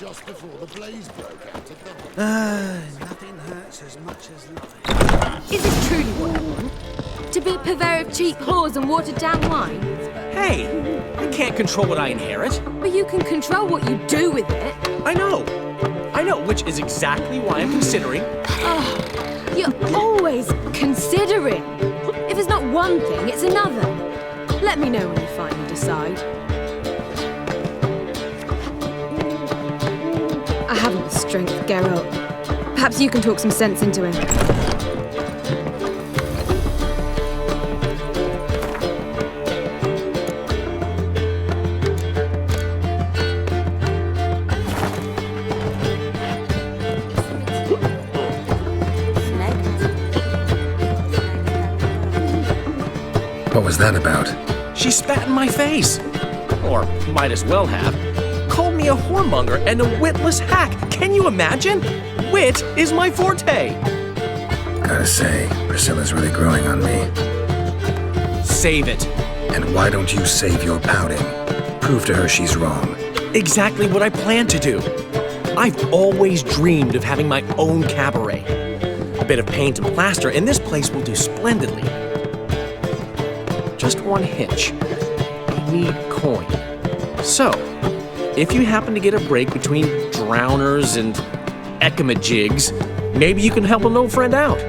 just before the blaze broke out at the... Nothing hurts as much as lying. Is it truly what you want? To be a purveyor of cheap whores and watered-down wine? Hey, I can't control what I inherit. But you can control what you do with it. I know, which is exactly why I'm considering... You're always considering. If it's not one thing, it's another. Let me know when you finally decide. I haven't the strength, Geralt. Perhaps you can talk some sense into him. What was that about? She spat in my face. Or might as well have. Called me a whoremonger and a witless hack. Can you imagine? Wit is my forte. Gotta say, Priscilla's really growing on me. Save it. And why don't you save your pouting? Prove to her she's wrong. Exactly what I plan to do. I've always dreamed of having my own cabaret. A bit of paint and plaster, and this place will do splendidly. Just one hitch. I need coin. So, if you happen to get a break between drowners and ecamajigs, maybe you can help an old friend out.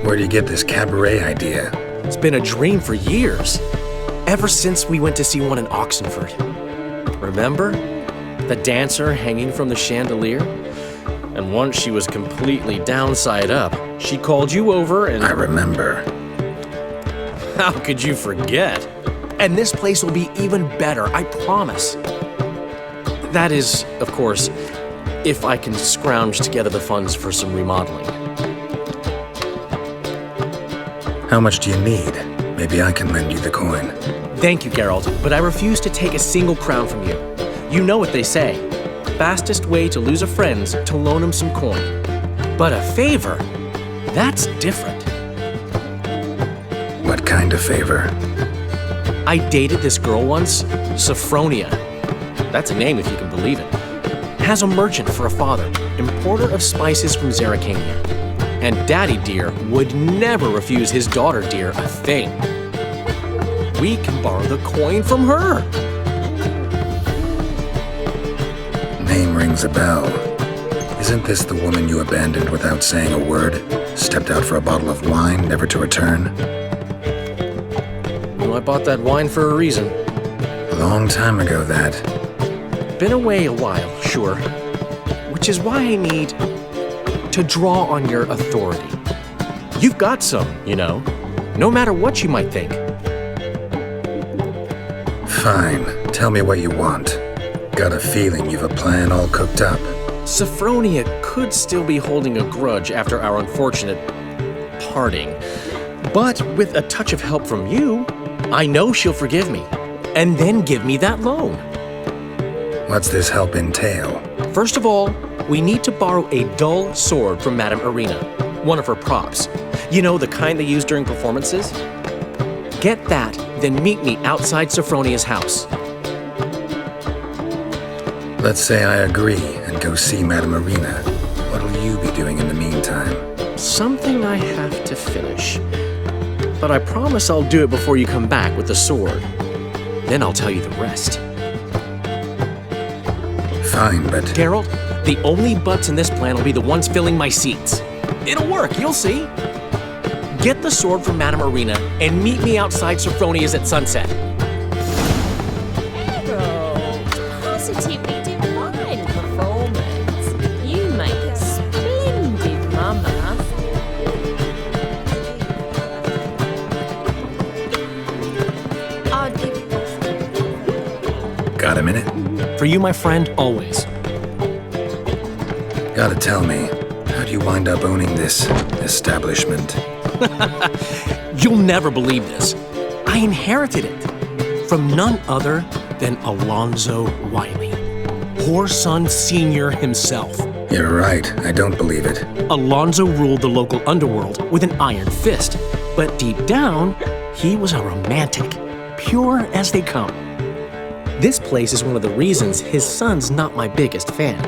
Where do you get this cabaret idea? It's been a dream for years. Ever since we went to see one in Oxenford. Remember? The dancer hanging from the chandelier? And once she was completely downside up, she called you over and... I remember. How could you forget? And this place will be even better, I promise. That is, of course, if I can scrounge together the funds for some remodeling. How much do you need? Maybe I can lend you the coin. Thank you, Geralt, but I refuse to take a single crown from you. You know what they say. Fastest way to lose a friend's to loan him some coin. But a favor? That's different. What kind of favor? I dated this girl once, Sophronia. That's a name if you can believe it. Has a merchant for a father, importer of spices from Zerrikania. And Daddy Dear would never refuse his daughter Dear a thing. We can borrow the coin from her. Name rings a bell. Isn't this the woman you abandoned without saying a word? Stepped out for a bottle of wine, never to return? Well, I bought that wine for a reason. Long time ago, that. Been away a while, sure. Which is why I need to draw on your authority. You've got some, you know, no matter what you might think. Fine. Tell me what you want. Got a feeling you've a plan all cooked up. Sophronia could still be holding a grudge after our unfortunate parting. But with a touch of help from you, I know she'll forgive me. And then give me that loan. What's this help entail? First of all, we need to borrow a dull sword from Madame Irina, one of her props. You know, the kind they use during performances? Get that, then meet me outside Sophronia's house. Let's say I agree and go see Madame Irina. What'll you be doing in the meantime? Something I have to finish. But I promise I'll do it before you come back with the sword. Then I'll tell you the rest. Fine, but... Geralt, the only butts in this plan will be the ones filling my seats. It'll work, you'll see. Get the sword from Madame Irina and meet me outside Sophronia's at sunset. Geralt, positively divine performance. You make a splendid mama. Got a minute? For you, my friend, always. Gotta tell me, how do you wind up owning this establishment? You'll never believe this. I inherited it from none other than Alonzo Wiley, Whoreson Sr. himself. You're right, I don't believe it. Alonzo ruled the local underworld with an iron fist, but deep down, he was a romantic, pure as they come. This place is one of the reasons his son's not my biggest fan.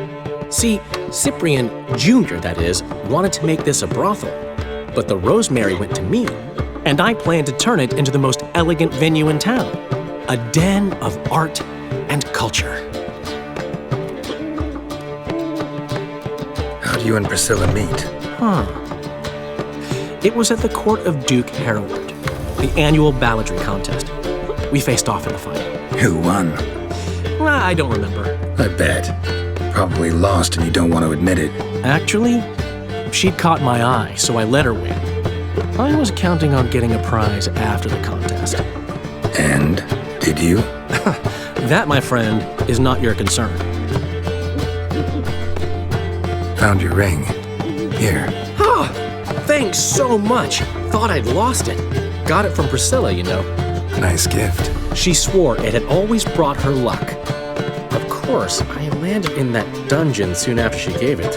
See, Cyprian Jr., that is, wanted to make this a brothel, but the Rosemary went to me, and I planned to turn it into the most elegant venue in town, a den of art and culture. How do you and Priscilla meet? It was at the court of Duke Hereward, the annual balladry contest. We faced off in the final. Who won? I don't remember. I bet. Probably lost and you don't want to admit it. Actually, she'd caught my eye, so I let her win. I was counting on getting a prize after the contest. And did you? That, my friend, is not your concern. Found your ring. Here. Thanks so much. Thought I'd lost it. Got it from Priscilla, you know. Nice gift. She swore it had always brought her luck. Of course, I landed in that dungeon soon after she gave it.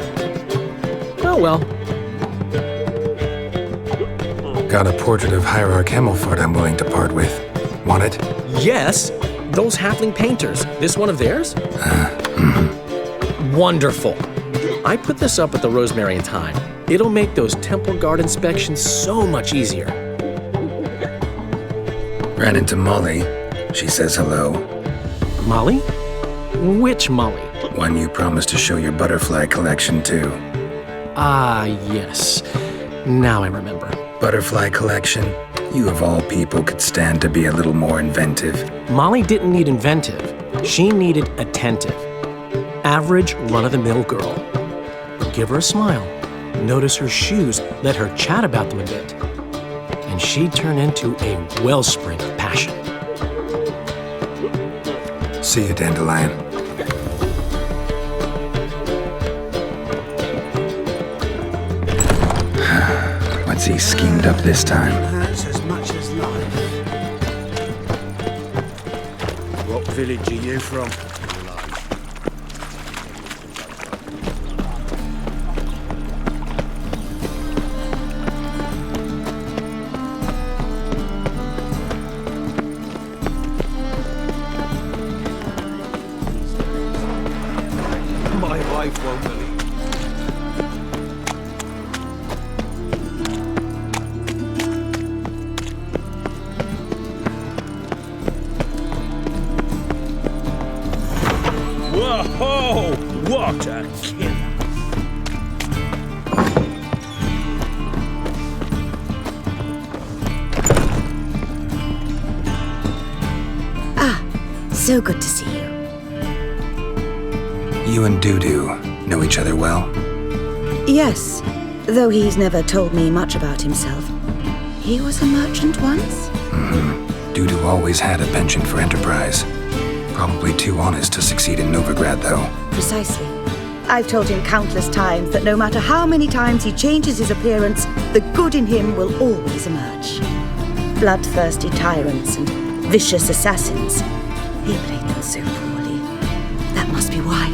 Oh well. Got a portrait of Hierarch Himmelfort I'm willing to part with. Want it? Yes, those halfling painters. This one of theirs? Wonderful. I put this up at the Rosemary in time. It'll make those temple guard inspections so much easier. Ran into Molly. She says hello. Molly? Which Molly? One you promised to show your butterfly collection to. Ah, yes. Now I remember. Butterfly collection? You of all people could stand to be a little more inventive. Molly didn't need inventive. She needed attentive. Average, run-of-the-mill girl. But give her a smile. Notice her shoes. Let her chat about them a bit. And she'd turn into a wellspring of passion. See you, Dandelion. What's he schemed up this time? Hurts as much as life. What village are you from? My wife won't believe. Whoa! What a killer! So good to see you. You and Dudu know each other well? Yes, though he's never told me much about himself. He was a merchant once? Dudu always had a penchant for enterprise. Probably too honest to succeed in Novigrad, though. Precisely. I've told him countless times that no matter how many times he changes his appearance, the good in him will always emerge. Bloodthirsty tyrants and vicious assassins. He played them so poorly. That must be why.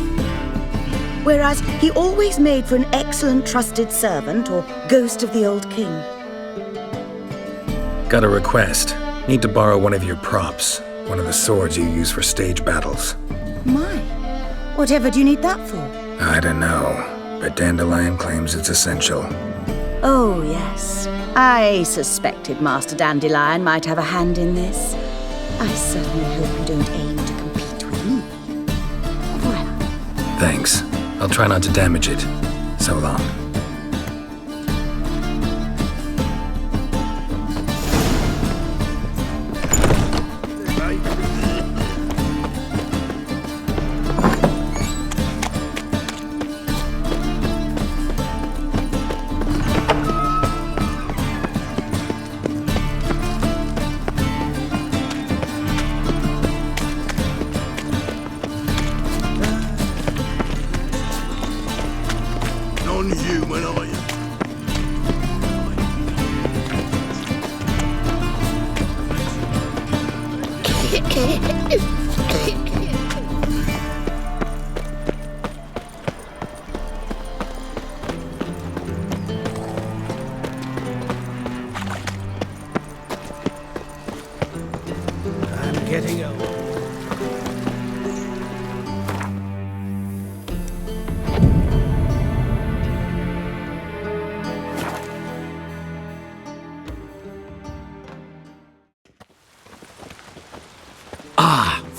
Whereas he always made for an excellent trusted servant or ghost of the old king. Got a request. Need to borrow one of your props. One of the swords you use for stage battles. My, whatever do you need that for? I don't know, but Dandelion claims it's essential. Oh, yes. I suspected Master Dandelion might have a hand in this. I certainly hope you don't aim to compete with me. Well, Thanks. I'll try not to damage it. So long. Non-human, are you? I'm getting old.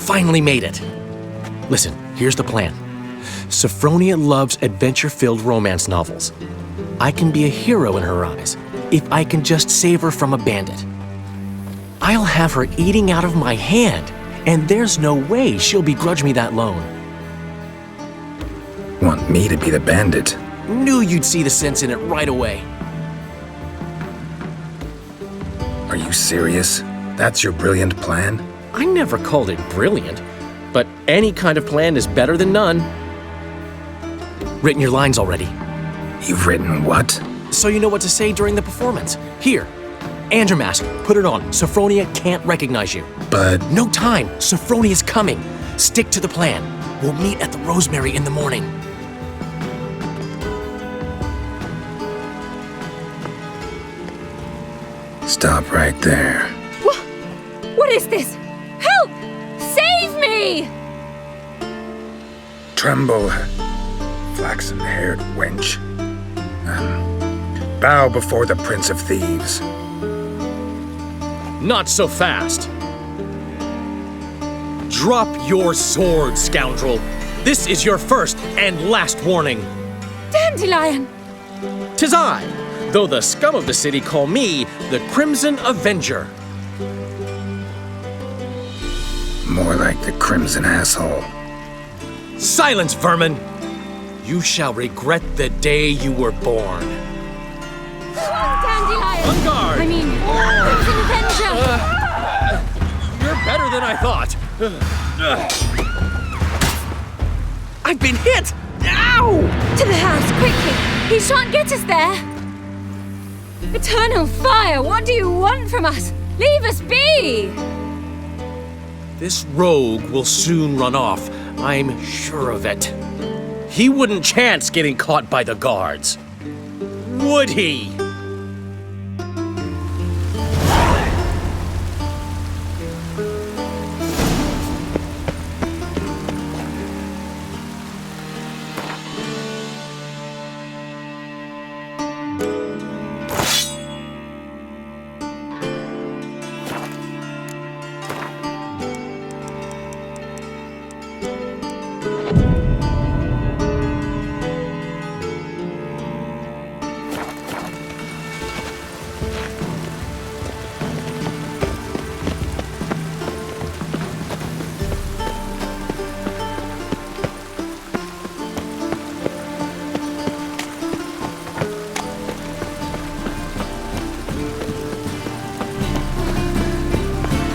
Finally made it. Listen, here's the plan. Sophronia loves adventure-filled romance novels. I can be a hero in her eyes if I can just save her from a bandit. I'll have her eating out of my hand, and there's no way she'll begrudge me that loan. Want me to be the bandit? Knew you'd see the sense in it right away. Are you serious? That's your brilliant plan? I never called it brilliant, but any kind of plan is better than none. Written your lines already. You've written what? So you know what to say during the performance. Here, and your mask, put it on. Sophronia can't recognize you. But... No time, Sophronia's coming. Stick to the plan. We'll meet at the Rosemary in the morning. Stop right there. What is this? Help! Save me! Tremble, flaxen-haired wench. Bow before the Prince of Thieves. Not so fast. Drop your sword, scoundrel. This is your first and last warning. Dandelion! 'Tis I, though the scum of the city call me the Crimson Avenger. More like the Crimson Asshole. Silence, vermin! You shall regret the day you were born. Dandelion! On guard! I mean, Crimson Avenger! You're better than I thought. I've been hit! Ow! To the house, quickly! He shan't get us there! Eternal fire, what do you want from us? Leave us be! This rogue will soon run off. I'm sure of it. He wouldn't chance getting caught by the guards. Would he?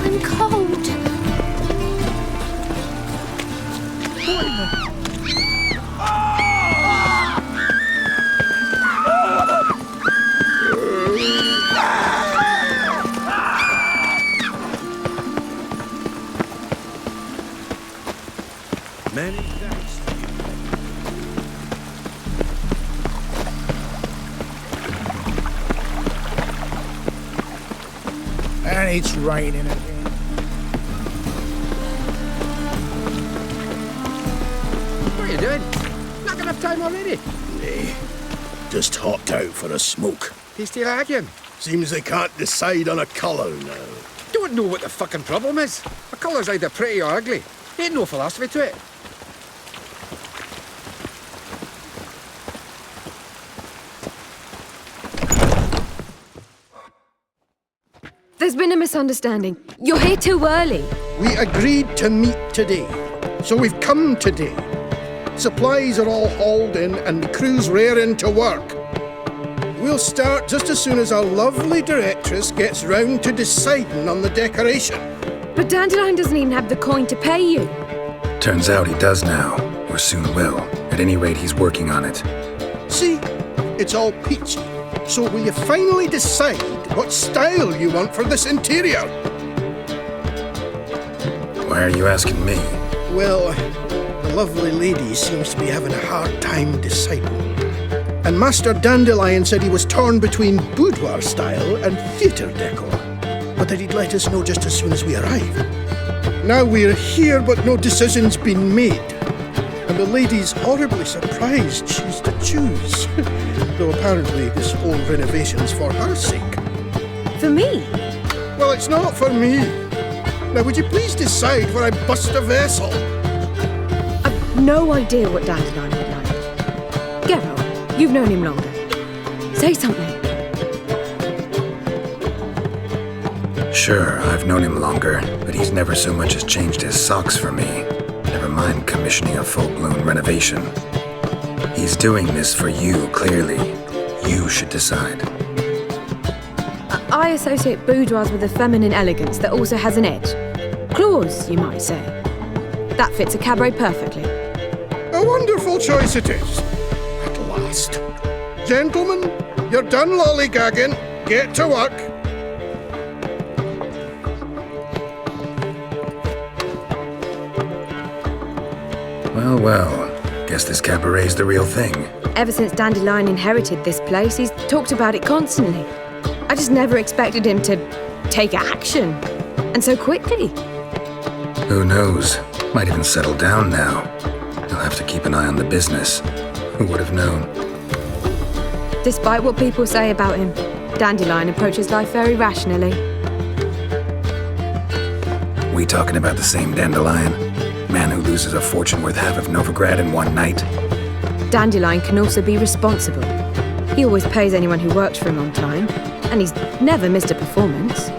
I'm cold. Many thanks to you. And it's raining again. What are you doing? Not enough time already. Nay, just hopped out for a smoke. Tasty lagging. Seems they can't decide on a colour now. Don't know what the fucking problem is. A colour's either pretty or ugly. Ain't no philosophy to it. There's been a misunderstanding. You're here too early. We agreed to meet today, so we've come today. Supplies are all hauled in and the crew's raring to work. We'll start just as soon as our lovely directress gets round to deciding on the decoration. But Dandelion doesn't even have the coin to pay you. Turns out he does now, or soon will. At any rate, he's working on it. See, it's all peachy. So will you finally decide what style you want for this interior? Why are you asking me? Well, the lovely lady seems to be having a hard time deciding. And Master Dandelion said he was torn between boudoir style and theatre decor, but that he'd let us know just as soon as we arrive. Now we're here, but no decision's been made. And the lady's horribly surprised she's to choose. Though apparently this whole renovation's for her sake. For me? Well, it's not for me. Now, would you please decide where I bust a vessel? I've no idea what Dandelion would like. Geralt, you've known him longer. Say something. Sure, I've known him longer, but he's never so much as changed his socks for me. Never mind commissioning a full-blown renovation. He's doing this for you, clearly. You should decide. I associate boudoirs with a feminine elegance that also has an edge. Claws, you might say. That fits a cabaret perfectly. A wonderful choice it is. At last. Gentlemen, you're done lollygagging. Get to work. Well, well. Guess this cabaret's the real thing. Ever since Dandelion inherited this place, he's talked about it constantly. I just never expected him to take action. And so quickly. Who knows? Might even settle down now. You'll have to keep an eye on the business. Who would have known? Despite what people say about him, Dandelion approaches life very rationally. We talking about the same Dandelion? Man who loses a fortune worth half of Novigrad in one night? Dandelion can also be responsible. He always pays anyone who works for him on time, and he's never missed a performance.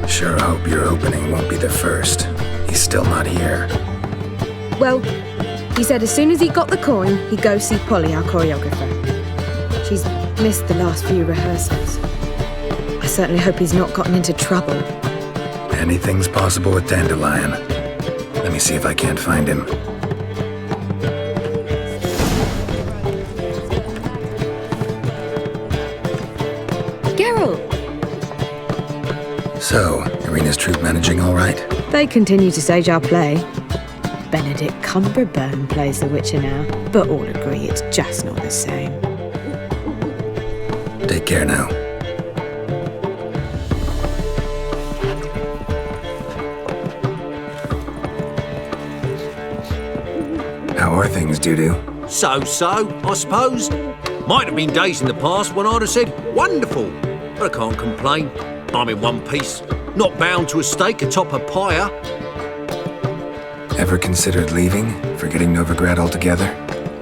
Sure hope your opening won't be the first. He's still not here. Well, he said as soon as he got the coin, he'd go see Polly, our choreographer. She's missed the last few rehearsals. I certainly hope he's not gotten into trouble. Anything's possible with Dandelion. Let me see if I can't find him. Geralt! So, Irina's troupe managing all right? They continue to stage our play. Benedict Cumberburn plays the Witcher now, but all agree it's just not the same. Take care now. How are things, Dudu? So, I suppose. Might have been days in the past when I'd have said, wonderful. But I can't complain. I'm in one piece. Not bound to a stake atop a pyre. Ever considered leaving? Forgetting Novigrad altogether?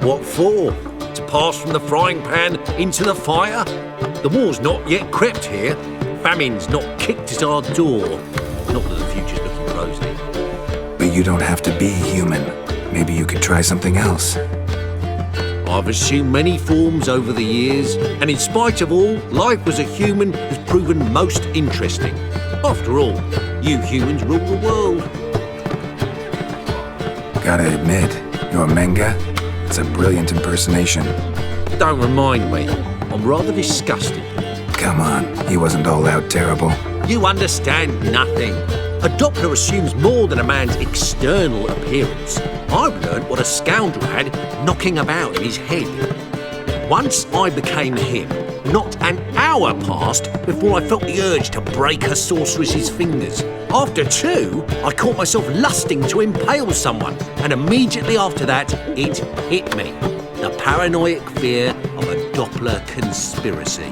What for? To pass from the frying pan into the fire? The war's not yet crept here. Famine's not kicked at our door. Not that the future's looking rosy. But you don't have to be human. Maybe you could try something else. I've assumed many forms over the years, and in spite of all, life as a human has proven most interesting. After all, you humans rule the world. Gotta admit, your Menga, it's a brilliant impersonation. Don't remind me. I'm rather disgusted. Come on, he wasn't all out terrible. You understand nothing. A Doppler assumes more than a man's external appearance. I've learned what a scoundrel had knocking about in his head. Once I became him, not an hour passed before I felt the urge to break a sorceress's fingers. After 2, I caught myself lusting to impale someone, and immediately after that, it hit me. The paranoid fear of a Doppler conspiracy.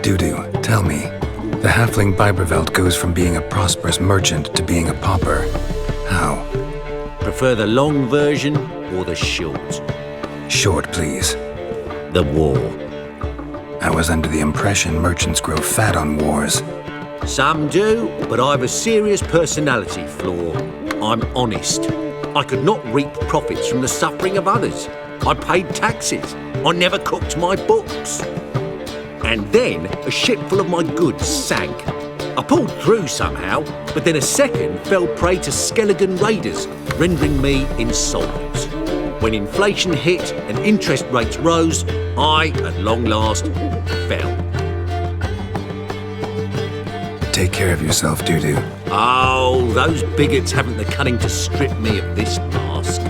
Dudu, tell me, the halfling Biberveld goes from being a prosperous merchant to being a pauper. How? Prefer the long version or the short? Short, please. The war. I was under the impression merchants grow fat on wars. Some do, but I've a serious personality flaw. I'm honest. I could not reap profits from the suffering of others. I paid taxes. I never cooked my books. And then a ship full of my goods sank. I pulled through somehow, but then a second fell prey to Skelligan raiders, rendering me insolvent. When inflation hit and interest rates rose, I, at long last, fell. Take care of yourself, Dudu. Oh, those bigots haven't the cunning to strip me of this mask.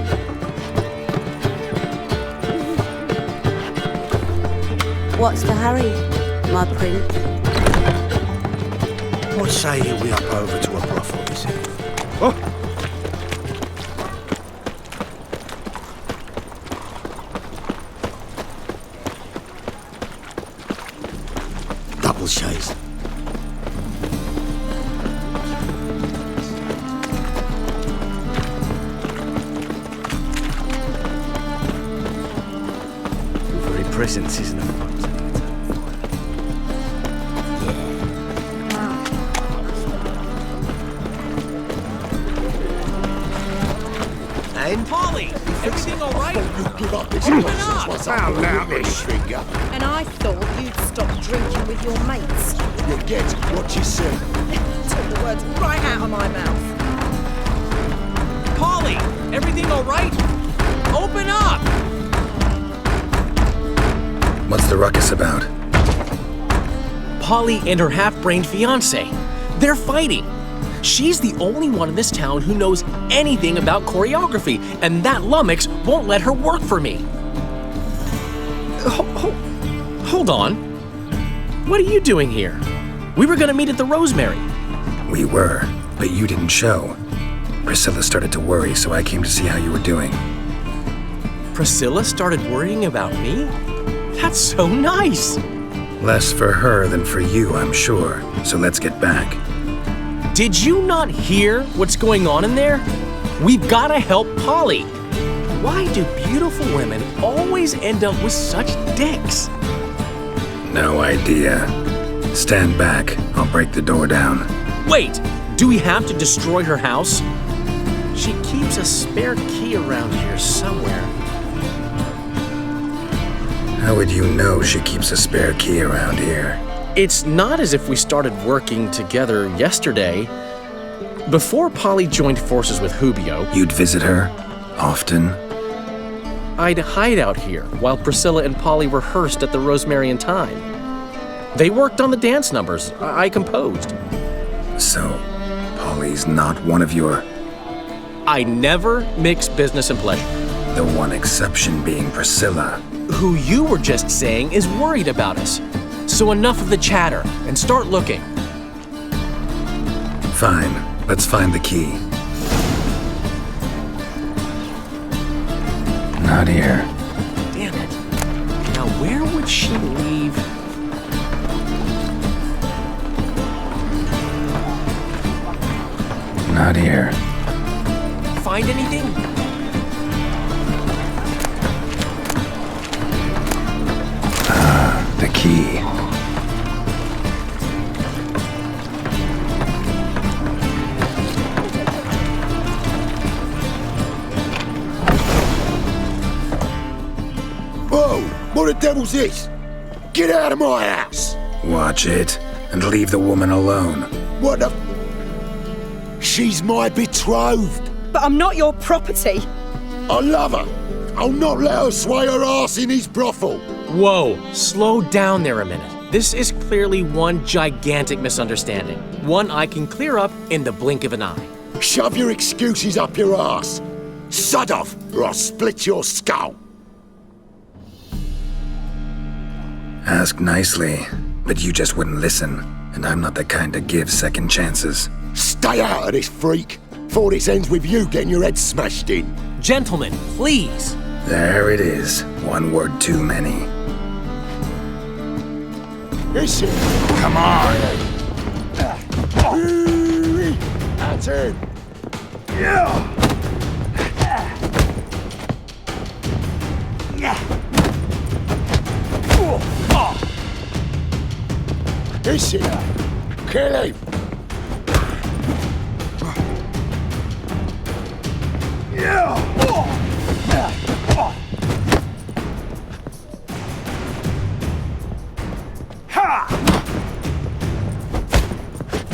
What's the hurry, my prince? What say we up over to a brothel this evening? Oh, Double shades. prison season of fun. And Polly, everything all right? Give up this Open nonsense up! once I pull your ring finger. And I thought you'd stop drinking with your mates. You get what you say. Took the words right out of my mouth. Polly, everything all right? Open up! What's the ruckus about? Polly and her half-brained fiancé. They're fighting. She's the only one in this town who knows anything about choreography, and that lummox won't let her work for me. Hold on. What are you doing here? We were gonna meet at the Rosemary. We were, but you didn't show. Priscilla started to worry, so I came to see how you were doing. Priscilla started worrying about me? That's so nice. Less for her than for you, I'm sure. So let's get back. Did you not hear what's going on in there? We've gotta help Polly. Why do beautiful women always end up with such dicks? No idea. Stand back. I'll break the door down. Wait, do we have to destroy her house? She keeps a spare key around here somewhere. How would you know she keeps a spare key around here? It's not as if we started working together yesterday. Before Polly joined forces with Hubio, You'd visit her? Often? I'd hide out here while Priscilla and Polly rehearsed at the Rosemary and Thyme. They worked on the dance numbers I composed. So, Polly's not one of your... I never mix business and pleasure. The one exception being Priscilla. Who you were just saying is worried about us. So enough of the chatter and start looking. Fine. Let's find the key. Not here. Damn it. Now where would she leave? Not here. Find anything? The key. Whoa! What the devil's this? Get out of my house! Watch it, and leave the woman alone. What the... She's my betrothed. But I'm not your property. I love her. I'll not let her sway her ass in his brothel. Whoa, slow down there a minute. This is clearly one gigantic misunderstanding. One I can clear up in the blink of an eye. Shove your excuses up your ass. Sod off, or I'll split your skull. Ask nicely, but you just wouldn't listen, and I'm not the kind to give second chances. Stay out of this, freak, before this ends with you getting your head smashed in. Gentlemen, please. There it is. One word too many. Is it? Come on! That's it. Is it? Kill him.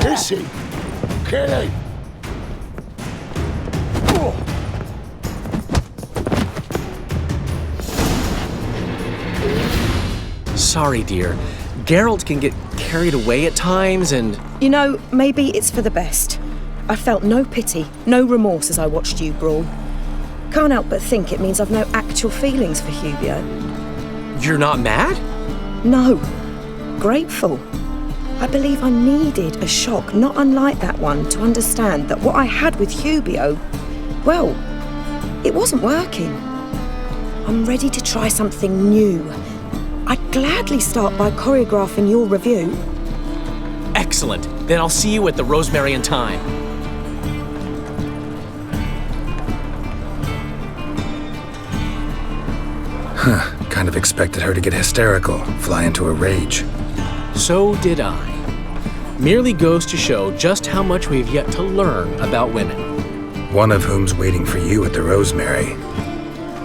Is he? Kill him. Sorry, dear. Geralt can get carried away at times and... You know, maybe it's for the best. I felt no pity, no remorse as I watched you brawl. Can't help but think it means I've no actual feelings for Hubio. You're not mad? No. Grateful. I believe I needed a shock not unlike that one to understand that what I had with Hubio, well, it wasn't working. I'm ready to try something new. I'd gladly start by choreographing your review. Excellent. Then I'll see you at the Rosemary and Thyme. Huh. Kind of expected her to get hysterical, fly into a rage. So did I. Merely goes to show just how much we've yet to learn about women. One of whom's waiting for you at the Rosemary.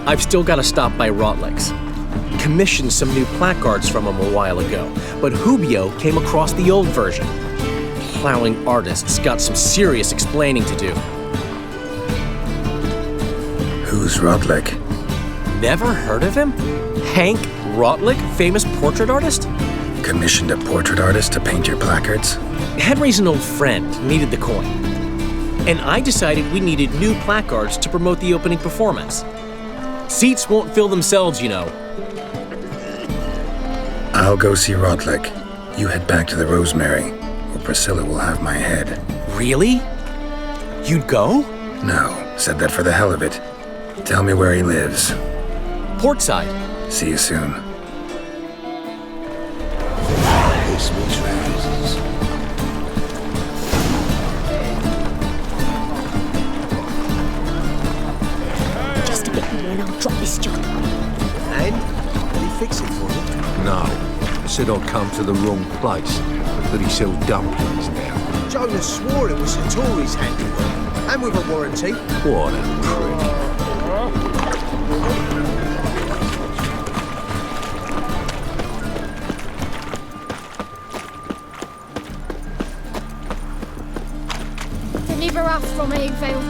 I've still got to stop by Rotlick's. Commissioned some new placards from him a while ago, but Hubio came across the old version. Plowing artists got some serious explaining to do. Who's Rotlick? Never heard of him? Hank Rotlick, famous portrait artist? Commissioned a portrait artist to paint your placards? Henry's an old friend, needed the coin. And I decided we needed new placards to promote the opening performance. Seats won't fill themselves, you know. I'll go see Rotlick. You head back to the Rosemary, or Priscilla will have my head. Really? You'd go? No, said that for the hell of it. Tell me where he lives. Portside. See you soon. Just a bit more and I'll drop this job. And? Did he fix it for you? No. I said I'd come to the wrong place. But he sells dumplings now. Jonas swore it was Hattori's handiwork. And with a warranty. What a prick. Deliver us from Eagville.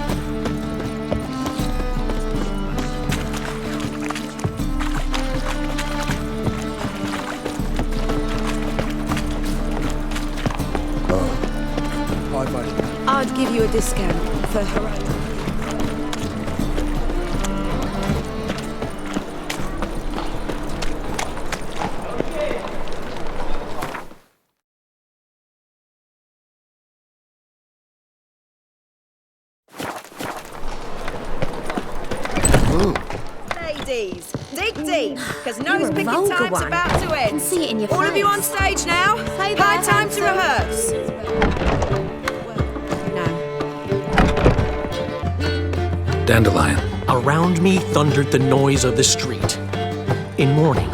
I'd give you a discount for her own. Ladies, dig deep, because nose You're a picking vulgar time's one. about to I end. can see it in your All of you on face. stage now. Hey High there, time to handsome. rehearse. No. Dandelion. Around me thundered the noise of the street. In mourning,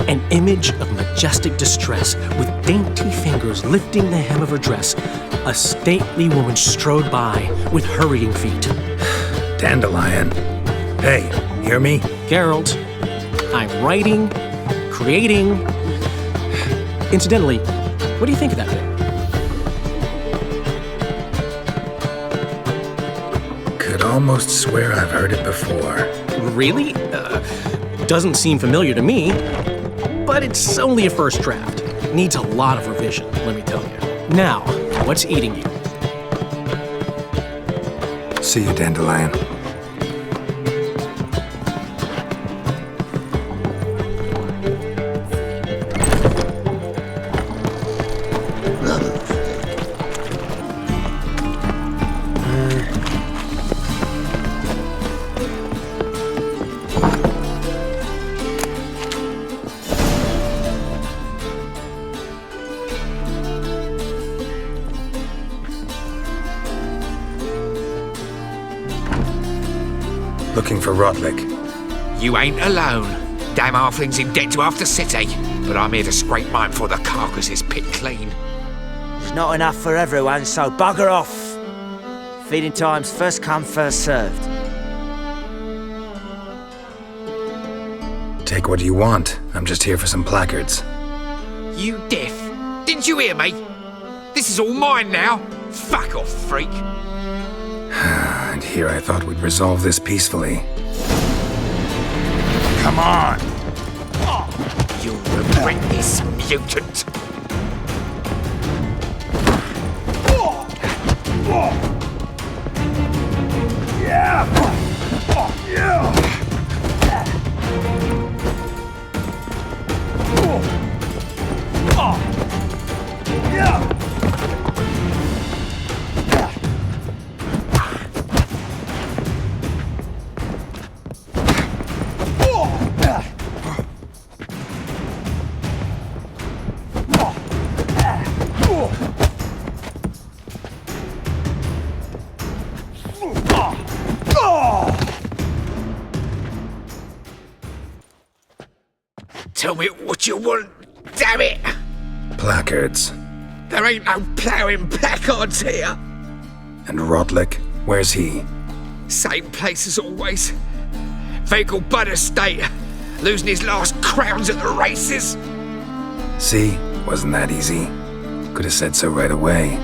an image of majestic distress, with dainty fingers lifting the hem of her dress, a stately woman strode by with hurrying feet. Dandelion. Hey, hear me? Geralt, I'm writing, creating. Incidentally, what do you think of that bit? Could almost swear I've heard it before. Really? Doesn't seem familiar to me, but it's only a first draft. Needs a lot of revision, let me tell you. Now, what's eating you? See you, Dandelion. Looking for Rotlick. You ain't alone. Damn halfling's in debt to half the city. But I'm here to scrape mine before the carcass is picked clean. There's not enough for everyone, so bugger off. Feeding time's first come, first served. Take what you want. I'm just here for some placards. You deaf? Didn't you hear me? This is all mine now. Fuck off, freak. And here I thought we'd resolve this peacefully. Come on. You'll regret this, mutant. what you want, damn it! Placards. There ain't no ploughing placards here. And Rodlick, where's he? Same place as always. Vehicle bud estate. Losing his last crowns at the races. See? Wasn't that easy? Could have said so right away.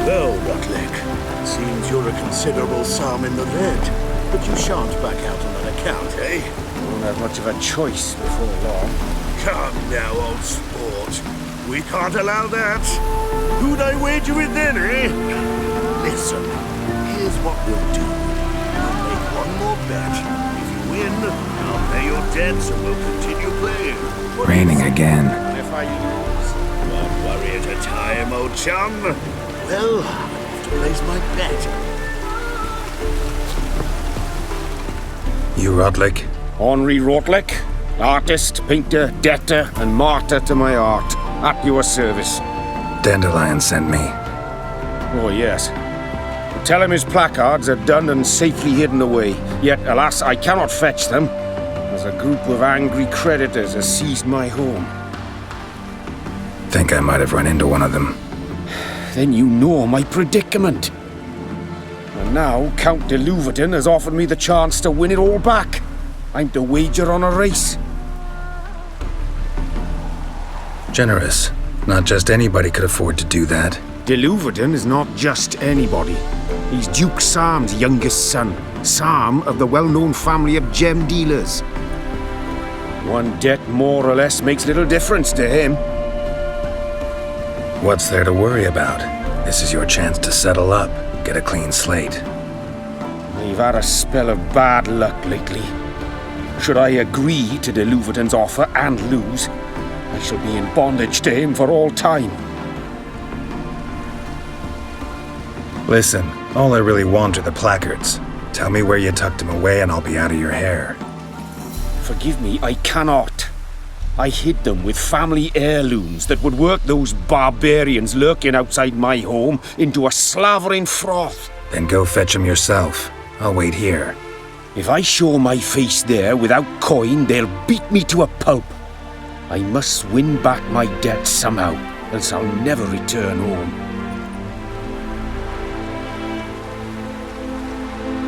Well, Rutlick, seems you're a considerable psalm in the red, but you shan't back out on that account, eh? Won't have much of a choice before long. Come now, old sport. We can't allow that. Who'd I wager with then, eh? Listen, here's what we'll do. We'll make one more bet. If you win, I'll pay your debts and we'll continue playing. Raining again. If I lose, one worry at a time, old chum. Well, I'll have to place my bet. You, Rodlick? Henri Rodlick, artist, painter, debtor, and martyr to my art. At your service. Dandelion sent me. Oh, yes. Tell him his placards are done and safely hidden away. Yet, alas, I cannot fetch them, as a group of angry creditors has seized my home. Think I might have run into one of them. Then you know my predicament. And now Count de Louverton has offered me the chance to win it all back. I'm to wager on a race. Generous. Not just anybody could afford to do that. De Louverton is not just anybody. He's Duke Sam's youngest son. Sam of the well-known family of gem dealers. One debt more or less makes little difference to him. What's there to worry about? This is your chance to settle up, get a clean slate. I've had a spell of bad luck lately. Should I agree to de Louverton's offer and lose, I shall be in bondage to him for all time. Listen, all I really want are the placards. Tell me where you tucked them away and I'll be out of your hair. Forgive me, I cannot. I hid them with family heirlooms that would work those barbarians lurking outside my home into a slavering froth. Then go fetch them yourself. I'll wait here. If I show my face there without coin, they'll beat me to a pulp. I must win back my debt somehow, else I'll never return home.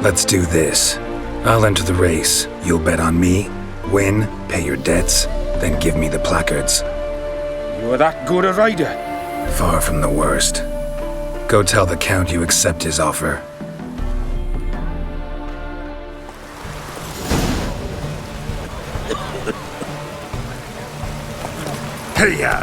Let's do this. I'll enter the race. You'll bet on me, win, pay your debts, then give me the placards. You are that good a rider? Far from the worst. Go tell the Count you accept his offer. Hey-ya!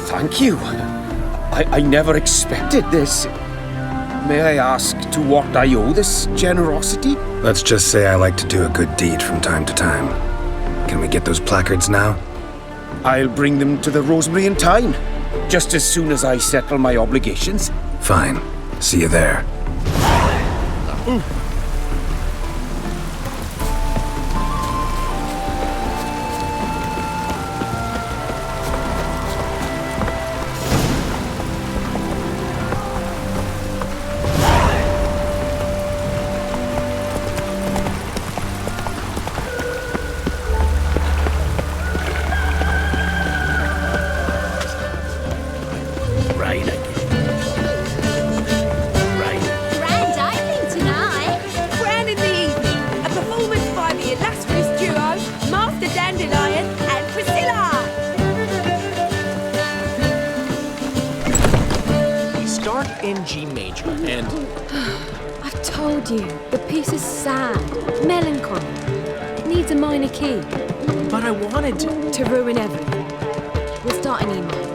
Thank you. I never expected this. May I ask to what I owe this generosity? Let's just say I like to do a good deed from time to time. Can we get those placards now? I'll bring them to the Rosemary in time, just as soon as I settle my obligations. Fine. See you there. in G major, and... I've told you, the piece is sad, melancholy. It needs a minor key. But I wanted to... To ruin everything. We'll start an email.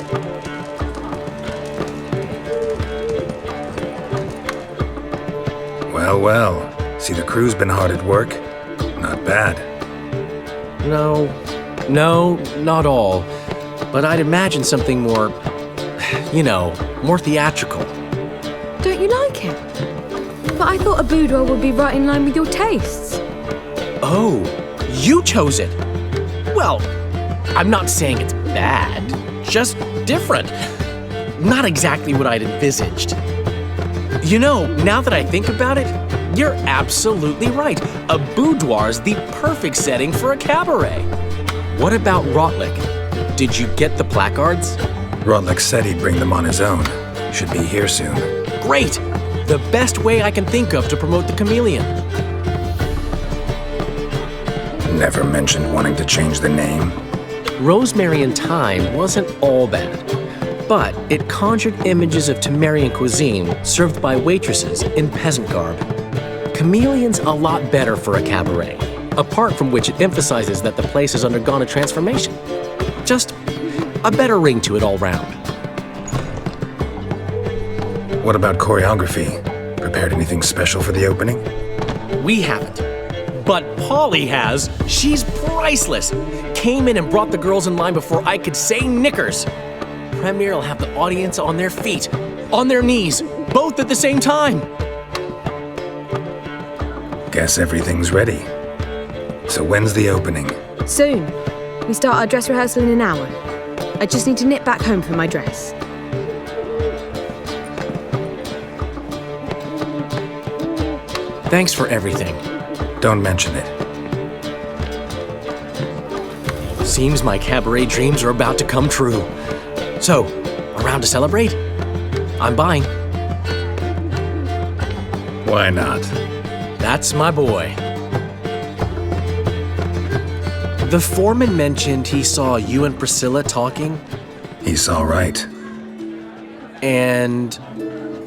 Well, well. See, the crew's been hard at work. Not bad. No, not all. But I'd imagine something more, more theatrical. Don't you like it? But I thought a boudoir would be right in line with your tastes. Oh, you chose it. Well, I'm not saying it's bad, just different. Not exactly what I'd envisaged. Now that I think about it, you're absolutely right. A boudoir's the perfect setting for a cabaret. What about Rotlick? Did you get the placards? Rotlick said he'd bring them on his own. Should be here soon. Great! The best way I can think of to promote the chameleon. Never mentioned wanting to change the name. Rosemary in Thyme wasn't all bad, but it conjured images of Temerian cuisine served by waitresses in peasant garb. Chameleon's a lot better for a cabaret, apart from which it emphasizes that the place has undergone a transformation. Just a better ring to it all round. What about choreography? Prepared anything special for the opening? We haven't. But Polly has. She's priceless. Came in and brought the girls in line before I could say knickers. Premiere will have the audience on their feet, on their knees, both at the same time. Guess everything's ready. So when's the opening? Soon. We start our dress rehearsal in an hour. I just need to nip back home for my dress. Thanks for everything. Don't mention it. Seems my cabaret dreams are about to come true. So, around to celebrate? I'm buying. Why not? That's my boy. The foreman mentioned he saw you and Priscilla talking. He's all right. And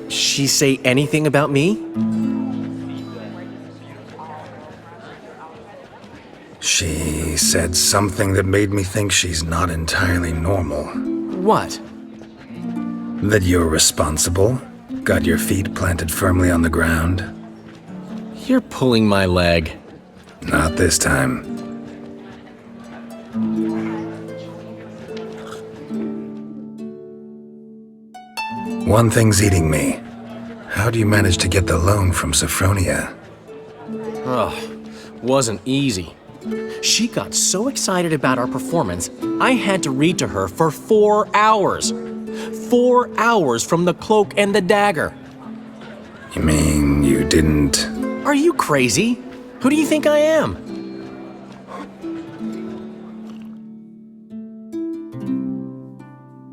she say anything about me? She said something that made me think she's not entirely normal. What? That you're responsible, got your feet planted firmly on the ground. You're pulling my leg. Not this time. One thing's eating me. How do you manage to get the loan from Sophronia? Oh, wasn't easy. She got so excited about our performance, I had to read to her for 4 hours. 4 hours from The Cloak and the Dagger. You mean you didn't... Are you crazy? Who do you think I am?